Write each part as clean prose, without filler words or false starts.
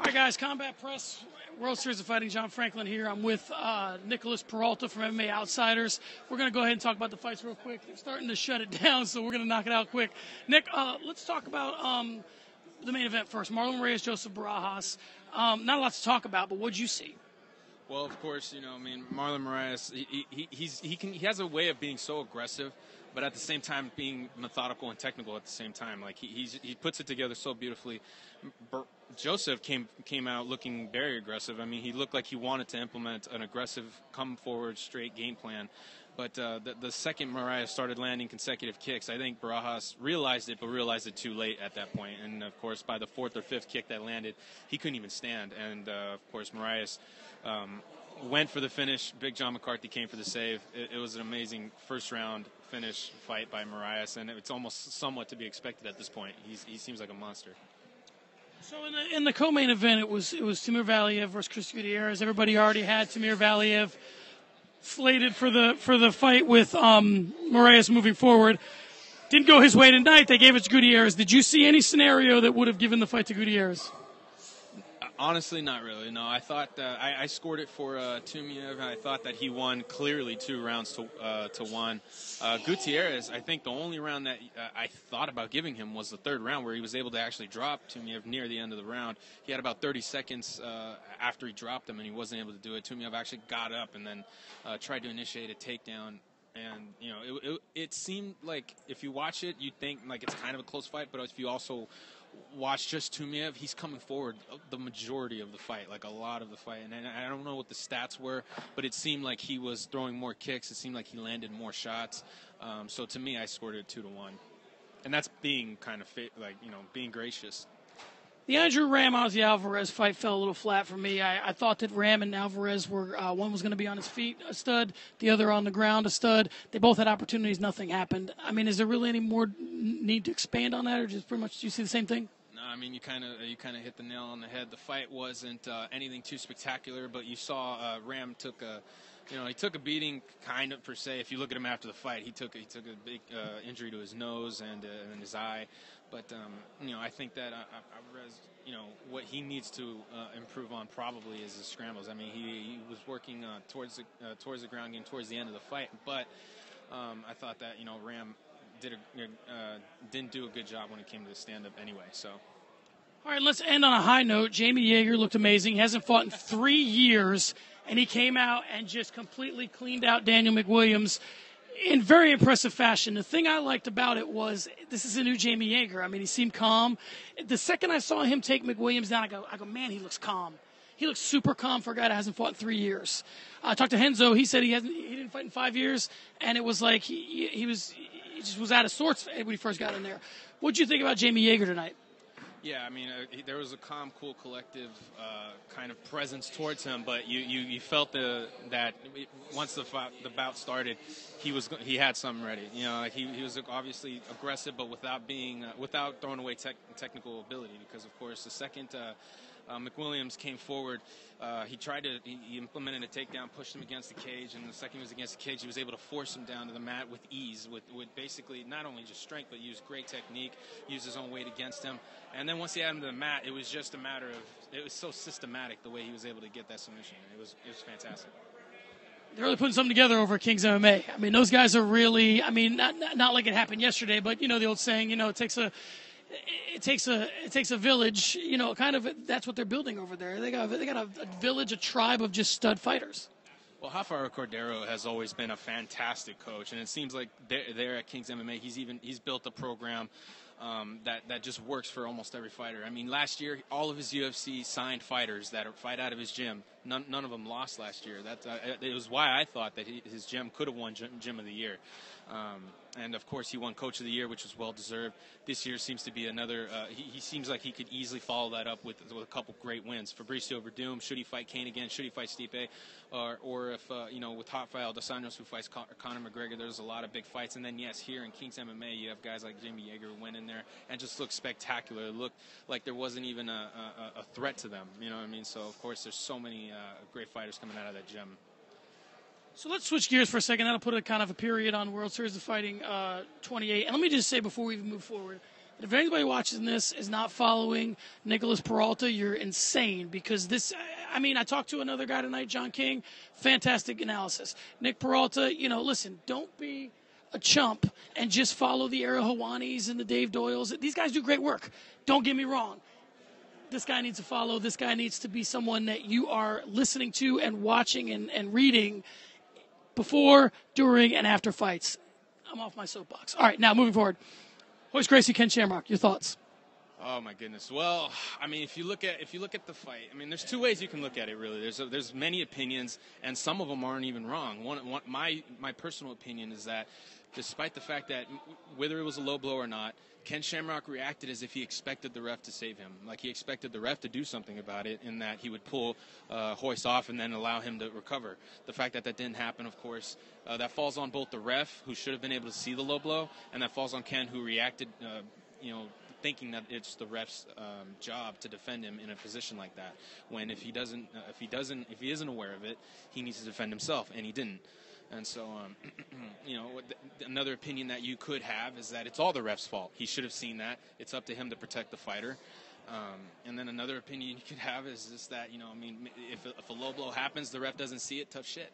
right, guys, Combat Press, World Series of Fighting, John Franklin here. I'm with Nicholas Peralta from MMA Outsiders. We're going to go ahead and talk about the fights real quick. They're starting to shut it down, so we're going to knock it out quick. Nick, let's talk about the main event first. Marlon Reyes, Joseph Barajas. Not a lot to talk about, but what did you see? Well, of course, Marlon Moraes, he has a way of being so aggressive, but at the same time being methodical and technical at the same time. Like he puts it together so beautifully. Joseph came out looking very aggressive. I mean, he looked like he wanted to implement an aggressive, come forward, straight game plan. But the second Mariah started landing consecutive kicks, I think Barajas realized it, but realized it too late at that point. And, of course, by the fourth or fifth kick that landed, he couldn't even stand. And, of course, Mariah went for the finish. Big John McCarthy came for the save. It was an amazing first-round finish fight by Mariah, and it's almost somewhat to be expected at this point. He seems like a monster. So in the co-main event, it was Timur Valiev versus Chris Gutierrez. Everybody already had Timur Valiev slated for the fight with Moraes moving forward. Didn't go his way tonight. They gave it to Gutierrez. Did you see any scenario that would have given the fight to Gutierrez? Honestly, not really. No, I thought I scored it for Tumiev. I thought that he won clearly 2 rounds to 1. Gutierrez, I think the only round that I thought about giving him was the third round, where he was able to actually drop Tumiev near the end of the round. He had about 30 seconds after he dropped him, and he wasn't able to do it. Tumiev actually got up and then tried to initiate a takedown. And, it seemed like if you watch it, you'd think like it's kind of a close fight, but if you also watch just Tumiev, he's coming forward the majority of the fight, like a lot of the fight. And I don't know what the stats were, but it seemed like he was throwing more kicks. It seemed like he landed more shots. So to me, I scored it 2-1. And that's being kind of, being gracious. The Andrew Ram-Ozzy Alvarez fight fell a little flat for me. I thought that Ram and Alvarez were, one was going to be on his feet, a stud, the other on the ground, a stud. They both had opportunities, nothing happened. I mean, is there really any more need to expand on that, or just pretty much do you see the same thing? No, I mean, you kind of hit the nail on the head. The fight wasn't anything too spectacular, but you saw Ram took a beating, kind of per se. If you look at him after the fight, he took a big injury to his nose and his eye. But I think that Alvarez, what he needs to improve on probably is his scrambles. I mean, he was working towards the ground game towards the end of the fight, but I thought that Ram didn't do a good job when it came to the stand-up anyway. So. All right, let's end on a high note. Jamie Yeager looked amazing. He hasn't fought in 3 years, and he came out and just completely cleaned out Daniel McWilliams in very impressive fashion. The thing I liked about it was this is a new Jamie Yeager. I mean, he seemed calm. The second I saw him take McWilliams down, I go, man, he looks calm. He looks super calm for a guy that hasn't fought in 3 years. I talked to Henzo. He said he didn't fight in 5 years, and it was like he just was out of sorts when he first got in there. What did you think about Jamie Yeager tonight? Yeah, I mean, there was a calm, cool, collective kind of presence towards him, but you felt that once the bout started, he had something ready. He was obviously aggressive, but without throwing away technical ability. Because of course, the second McWilliams came forward, he implemented a takedown, pushed him against the cage, and the second he was against the cage, he was able to force him down to the mat with ease, with basically not only just strength, but used great technique, used his own weight against him. And then once he had him to the mat, it was just a matter of, it was so systematic the way he was able to get that submission. It was fantastic. They're really putting something together over at Kings MMA. I mean, those guys are really, I mean, not like it happened yesterday, but the old saying, it takes a village, kind of. That's what they're building over there. They got a village, a tribe of just stud fighters. Well, Rafael Cordero has always been a fantastic coach, and it seems like there at Kings MMA, he's built a program that just works for almost every fighter. I mean, last year, all of his UFC signed fighters that fight out of his gym, none of them lost last year. It was why I thought that his gym could have won Gym of the Year. And, of course, he won Coach of the Year, which was well-deserved. This year seems to be another he seems like he could easily follow that up with a couple great wins. Fabricio Verdum, should he fight Kane again? Should he fight Stipe? Or if, with Rafael Dos Anjos, who fights Conor McGregor, there's a lot of big fights. And then, yes, here in Kings MMA, you have guys like Jamie Yeager who went in there and just looked spectacular. It looked like there wasn't even a threat to them. You know what I mean? So, of course, there's so many great fighters coming out of that gym. So let's switch gears for a second. That'll put a kind of a period on World Series of Fighting 28. And let me just say before we even move forward, But if anybody watching this is not following Nicholas Peralta, you're insane, because this, I mean, I talked to another guy tonight, John King, fantastic analysis. Nick Peralta, listen, don't be a chump and just follow the Ariel Hawanis and the Dave Doyles. These guys do great work. Don't get me wrong. This guy needs to follow. This guy needs to be someone that you are listening to and watching and reading before, during, and after fights. I'm off my soapbox. All right, now moving forward. Royce Gracie, Ken Shamrock, your thoughts? Oh my goodness. Well, I mean, if you look at the fight, I mean, there's two ways you can look at it. Really, there's many opinions, and some of them aren't even wrong. My personal opinion is that, despite the fact that whether it was a low blow or not, Ken Shamrock reacted as if he expected the ref to save him. Like he expected the ref to do something about it, in that he would pull Royce off and then allow him to recover. The fact that didn't happen, of course, that falls on both the ref, who should have been able to see the low blow, and that falls on Ken, who reacted, thinking that it's the ref's job to defend him in a position like that. When if he isn't aware of it, he needs to defend himself, and he didn't. And so, another opinion that you could have is that it's all the ref's fault. He should have seen that. It's up to him to protect the fighter. And then another opinion you could have is just that, if a low blow happens, the ref doesn't see it, tough shit.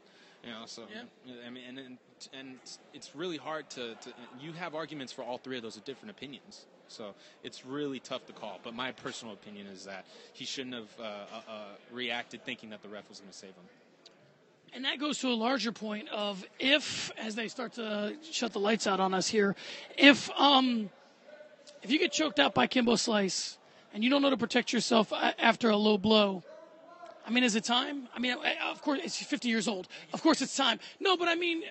So, yeah. I mean, and it's really hard to you have arguments for all three of those different opinions. So it's really tough to call. But my personal opinion is that he shouldn't have reacted thinking that the ref was going to save him. And that goes to a larger point of if, as they start to shut the lights out on us here, if you get choked out by Kimbo Slice and you don't know to protect yourself after a low blow, I mean, is it time? I mean, of course, it's 50 years old. Of course it's time. No, but I mean,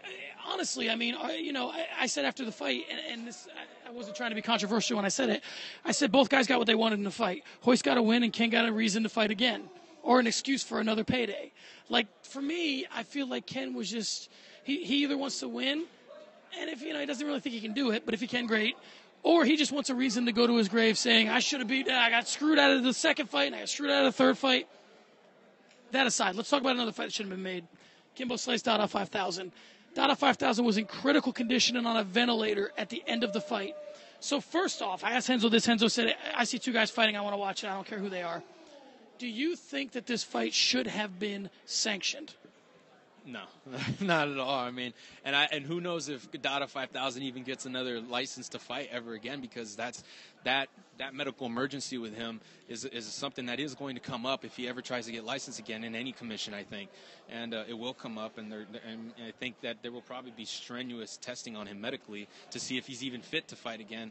honestly, I mean, I said after the fight, and this, I wasn't trying to be controversial when I said it. I said both guys got what they wanted in the fight. Royce got a win and Ken got a reason to fight again, or an excuse for another payday. Like, for me, I feel like Ken was just, he either wants to win, and if, he doesn't really think he can do it, but if he can, great. Or he just wants a reason to go to his grave saying, I got screwed out of the second fight, and I got screwed out of the third fight. That aside, let's talk about another fight that shouldn't have been made. Kimbo Slice, Dada 5000. Dada 5000 was in critical condition and on a ventilator at the end of the fight. So first off, I asked Renzo this. Renzo said, I see two guys fighting. I want to watch it. I don't care who they are. Do you think that this fight should have been sanctioned? No, not at all. I mean, and who knows if Dada 5000 even gets another license to fight ever again, because that medical emergency with him is something that is going to come up if he ever tries to get licensed again in any commission, I think. And it will come up, and I think that there will probably be strenuous testing on him medically to see if he's even fit to fight again.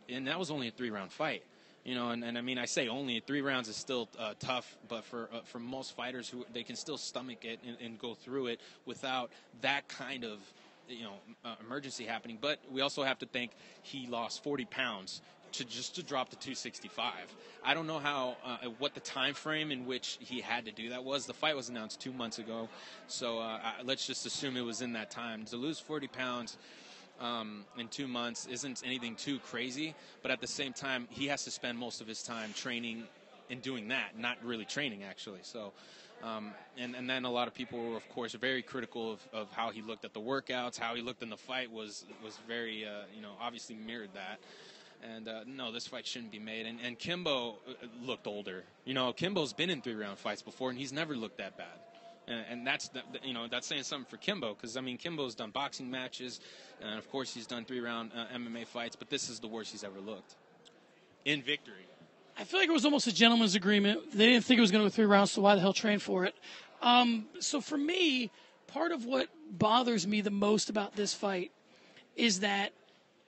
And that was only a 3-round fight. And I mean, I say only 3 rounds is still tough, but for most fighters who they can still stomach it and go through it without that kind of emergency happening. But we also have to think he lost 40 pounds to drop to 265. I don't know what the time frame in which he had to do that was. The fight was announced 2 months ago, so let's just assume it was in that time. To lose 40 pounds in 2 months isn't anything too crazy, but at the same time, he has to spend most of his time training and doing that, not really training, actually. So, and then a lot of people were, of course, very critical of how he looked at the workouts, how he looked in the fight was very, obviously mirrored that. And no, this fight shouldn't be made. And Kimbo looked older. Kimbo's been in 3-round fights before, and he's never looked that bad. And that's saying something for Kimbo, because I mean, Kimbo's done boxing matches, and of course he's done 3-round MMA fights, but this is the worst he's ever looked in victory. I feel like it was almost a gentleman's agreement. They didn't think it was going to go 3 rounds, so why the hell train for it? So for me, part of what bothers me the most about this fight is that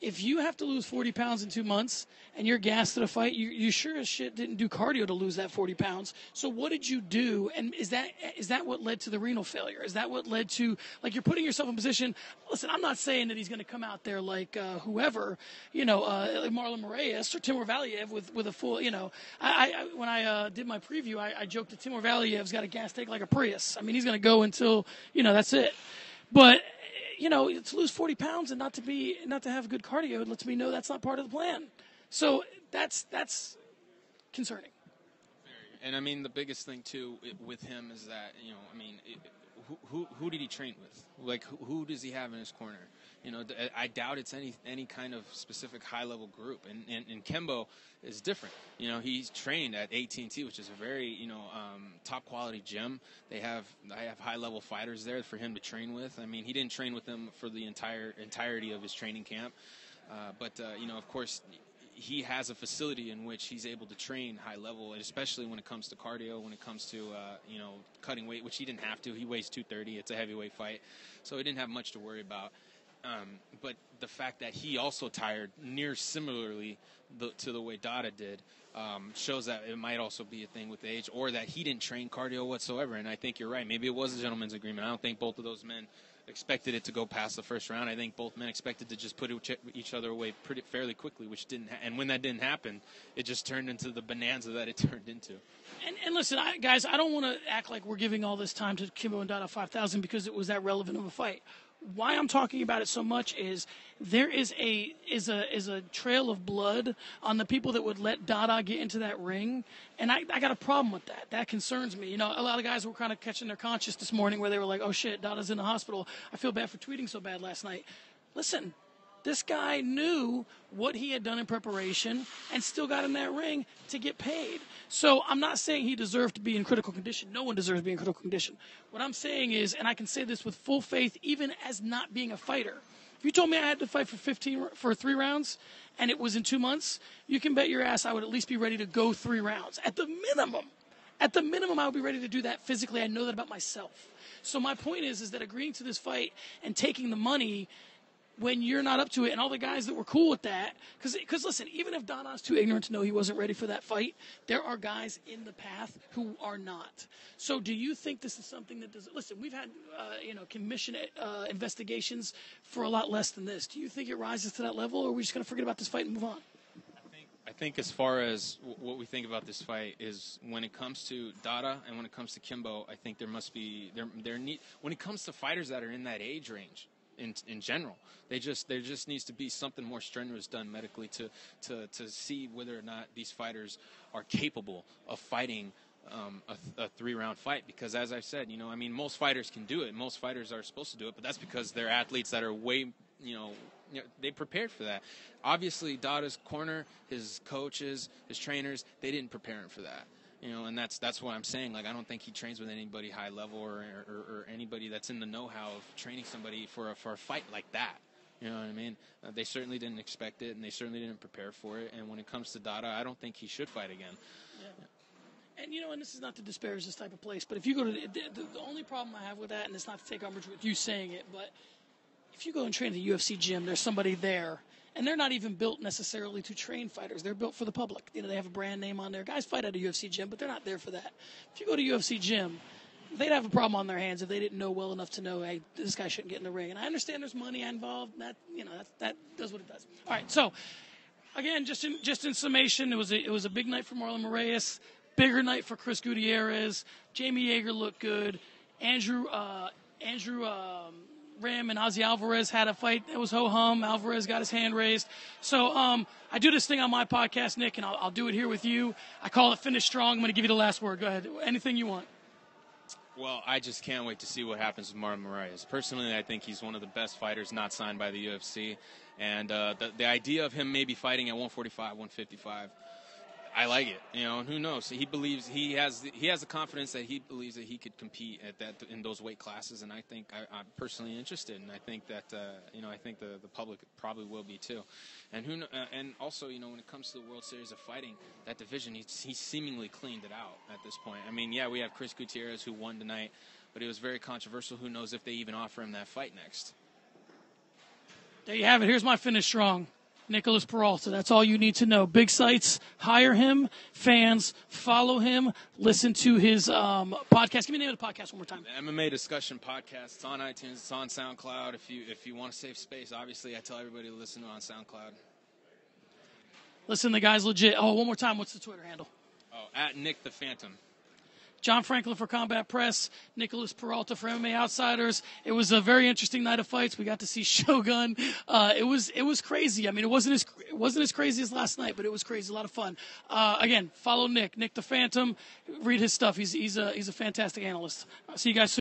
if you have to lose 40 pounds in 2 months and you're gassed at a fight, you sure as shit didn't do cardio to lose that 40 pounds. So what did you do? And is that what led to the renal failure? Is that what led to, like, you're putting yourself in position? Listen, I'm not saying that he's going to come out there like whoever, like Marlon Moraes or Timur Valiev with a full, when I did my preview, I joked that Timur Valiev's got a gas tank like a Prius. I mean, he's going to go until, that's it. But to lose 40 pounds and not to have good cardio lets me know that's not part of the plan. So that's concerning. And I mean, the biggest thing too with him is that who did he train with? Like, who does he have in his corner? I doubt it's any kind of specific high-level group. And Kembo is different. He's trained at AT&T, which is a very, top-quality gym. I have high-level fighters there for him to train with. I mean, he didn't train with them for the entirety of his training camp. But of course, he has a facility in which he's able to train high level, especially when it comes to cardio, when it comes to cutting weight, which he didn't have to. He weighs 230. It's a heavyweight fight, so he didn't have much to worry about. But the fact that he also tired near similarly to the way Dada did shows that it might also be a thing with age, or that he didn't train cardio whatsoever. And I think you're right. Maybe it was a gentleman's agreement. I don't think both of those men expected it to go past the first round. I think both men expected to just put each other away fairly quickly, which didn't. And when that didn't happen, it just turned into the bonanza that it turned into. And listen, guys, I don't want to act like we're giving all this time to Kimbo and Dada 5000 because it was that relevant of a fight. Why I'm talking about it so much is there is a trail of blood on the people that would let Dada get into that ring, and I got a problem with that. That concerns me. A lot of guys were kind of catching their conscience this morning where they were like, "Oh shit, Dada's in the hospital. I feel bad for tweeting so bad last night." Listen. This guy knew what he had done in preparation and still got in that ring to get paid. So I'm not saying he deserved to be in critical condition. No one deserves to be in critical condition. What I'm saying is, and I can say this with full faith, even as not being a fighter, if you told me I had to fight for 3 rounds and it was in 2 months, you can bet your ass I would at least be ready to go 3 rounds. At the minimum, I would be ready to do that physically. I know that about myself. So my point is that agreeing to this fight and taking the money when you're not up to it, and all the guys that were cool with that, because listen, even if Dada's too ignorant to know he wasn't ready for that fight, there are guys in the path who are not. So do you think this is something that does? Listen, we've had commission investigations for a lot less than this. Do you think it rises to that level, or are we just going to forget about this fight and move on? I think as far as what we think about this fight is when it comes to Dada and when it comes to Kimbo, I think there must be when it comes to fighters that are in that age range. In general, there just needs to be something more strenuous done medically to see whether or not these fighters are capable of fighting a 3-round fight. Because as I've said, most fighters can do it. Most fighters are supposed to do it, but that's because they're athletes that are way, they prepared for that. Obviously, Dada's corner, his coaches, his trainers, they didn't prepare him for that. And that's what I'm saying. Like, I don't think he trains with anybody high level or anybody that's in the know-how of training somebody for a fight like that. You know what I mean? They certainly didn't expect it, and they certainly didn't prepare for it. And when it comes to Dada, I don't think he should fight again. Yeah. And, and this is not to disparage this type of place, but if you go to the only problem I have with that, and it's not to take umbrage with you saying it, but if you go and train at a UFC gym, there's somebody there. And they're not even built necessarily to train fighters. They're built for the public. They have a brand name on there. Guys fight at a UFC gym, but they're not there for that. If you go to a UFC gym, they'd have a problem on their hands if they didn't know well enough to know, hey, this guy shouldn't get in the ring. And I understand there's money involved. That does what it does. All right, so again, just in summation, it was a big night for Marlon Moraes, bigger night for Chris Gutierrez. Jamie Yeager looked good. Andrew Ram and Ozzy Alvarez had a fight. It was ho-hum. Alvarez got his hand raised. So I do this thing on my podcast, Nick, and I'll do it here with you. I call it Finish Strong. I'm going to give you the last word. Go ahead. Anything you want. Well, I just can't wait to see what happens with Marlon Moraes. Personally, I think he's one of the best fighters not signed by the UFC. And the idea of him maybe fighting at 145, 155, I like it, and who knows? He believes he has the confidence that he believes that he could compete at that in those weight classes, and I think I'm personally interested, and I think that I think the public probably will be too, and and also when it comes to the World Series of Fighting, that division he seemingly cleaned it out at this point. I mean, yeah, we have Chris Gutierrez who won tonight, but it was very controversial. Who knows if they even offer him that fight next? There you have it. Here's my Finish Strong. Nicholas Peralta. That's all you need to know. Big sites, hire him. Fans, follow him. Listen to his podcast. Give me the name of the podcast one more time. The MMA Discussion Podcast. It's on iTunes. It's on SoundCloud. If you want to save space, obviously, I tell everybody to listen to it on SoundCloud. Listen, the guy's legit. Oh, one more time. What's the Twitter handle? Oh, at Nick the Phantom. John Franklin for Combat Press, Nicholas Peralta for MMA Outsiders. It was a very interesting night of fights. We got to see Shogun. It was crazy. I mean, it wasn't as crazy as last night, but it was crazy. A lot of fun. Again, follow Nick the Phantom. Read his stuff. He's a fantastic analyst. See you guys soon.